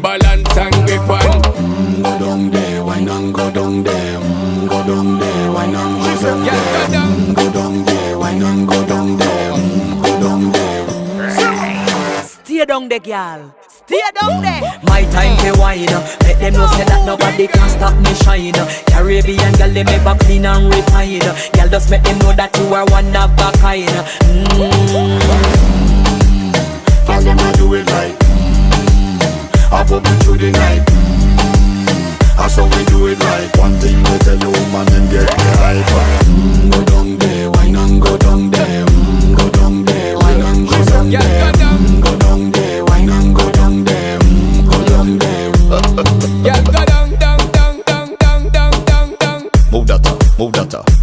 balance and grip on. Go down there, why not go down there? Go down there, why not go down there? Go down there, why not go down there? Go down there. Stay down there, girl. Stay down there. My time to wine. Let them know say that nobody can stop me shine. Caribbean girl, they make up clean and refine. Girl, just make them know that you are one of a kind. Girl, them a do it right. I pop it through the night. That's how we do it right. One thing we tell you, man, and get the hype. Go down there, why not go down there? Go down there, why not go down there? Go down there, why not go down there? Go down there. Yeah, go down, down, down, down, down, down, down, down. Move that up, move that up.